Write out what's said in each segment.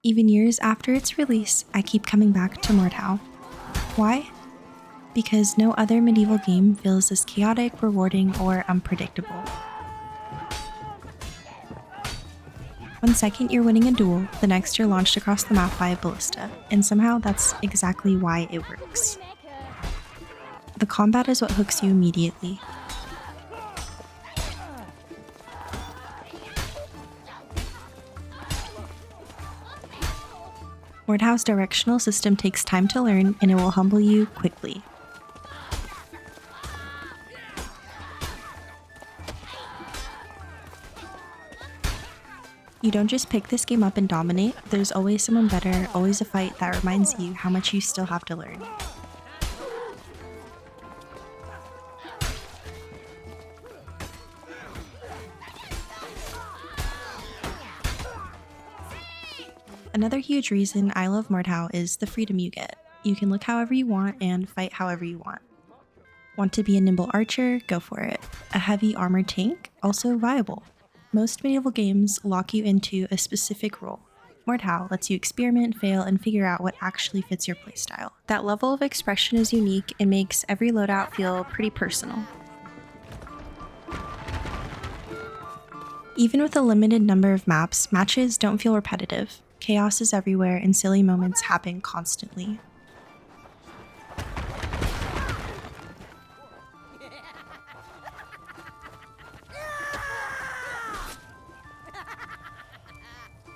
Even years after its release, I keep coming back to Mordhau. Why? Because no other medieval game feels as chaotic, rewarding, or unpredictable. One second you're winning a duel, the next you're launched across the map by a ballista, and somehow that's exactly why it works. The combat is what hooks you immediately. Mordhau's directional system takes time to learn, and it will humble you quickly. You don't just pick this game up and dominate, there's always someone better, always a fight that reminds you how much you still have to learn. Another huge reason I love Mordhau is the freedom you get. You can look however you want and fight however you want. Want to be a nimble archer? Go for it. A heavy armored tank? Also viable. Most medieval games lock you into a specific role. Mordhau lets you experiment, fail, and figure out what actually fits your playstyle. That level of expression is unique and makes every loadout feel pretty personal. Even with a limited number of maps, matches don't feel repetitive. Chaos is everywhere and silly moments happen constantly.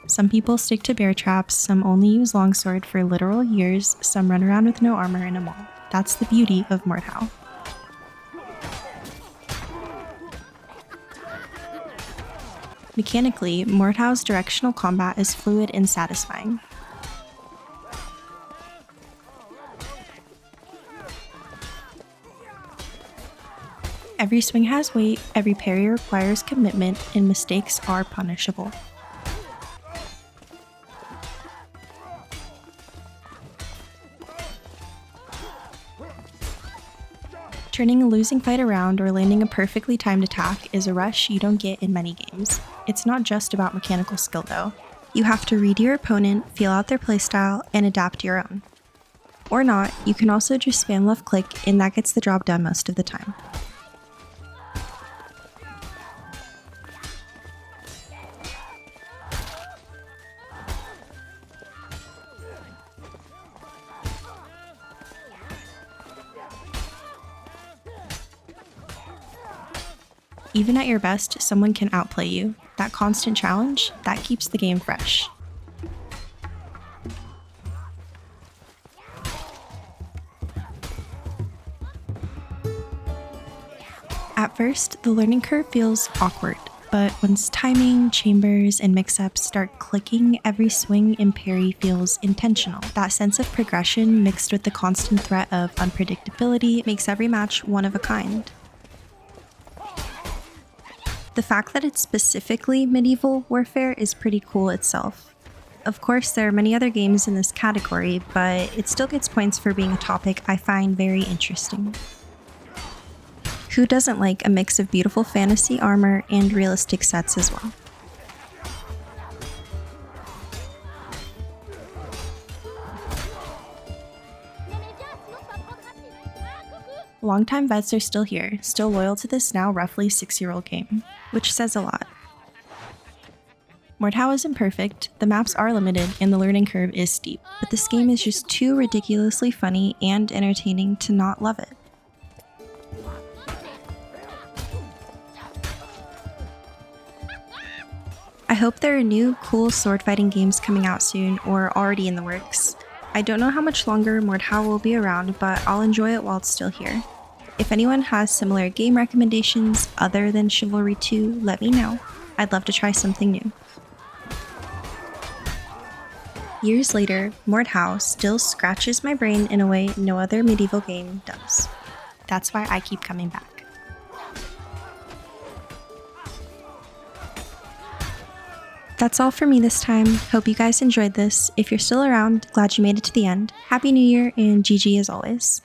Some people stick to bear traps, some only use longsword for literal years, some run around with no armor in a mall. That's the beauty of Mordhau. Mechanically, Mordhau's directional combat is fluid and satisfying. Every swing has weight, every parry requires commitment, and mistakes are punishable. Turning a losing fight around or landing a perfectly timed attack is a rush you don't get in many games. It's not just about mechanical skill though. You have to read your opponent, feel out their playstyle, and adapt your own. Or not, you can also just spam left click and that gets the job done most of the time. Even at your best, someone can outplay you. That constant challenge, that keeps the game fresh. At first, the learning curve feels awkward, but once timing, chambers, and mix-ups start clicking, every swing and parry feels intentional. That sense of progression mixed with the constant threat of unpredictability makes every match one of a kind. The fact that it's specifically medieval warfare is pretty cool itself. Of course, there are many other games in this category, but it still gets points for being a topic I find very interesting. Who doesn't like a mix of beautiful fantasy armor and realistic sets as well? Longtime vets are still here, still loyal to this now roughly 6-year-old game, which says a lot. Mordhau isn't perfect, the maps are limited, and the learning curve is steep, but this game is just too ridiculously funny and entertaining to not love it. I hope there are new, cool sword fighting games coming out soon or already in the works. I don't know how much longer Mordhau will be around, but I'll enjoy it while it's still here. If anyone has similar game recommendations other than Chivalry 2, let me know. I'd love to try something new. Years later, Mordhau still scratches my brain in a way no other medieval game does. That's why I keep coming back. That's all for me this time. Hope you guys enjoyed this. If you're still around, glad you made it to the end. Happy New Year and GG as always.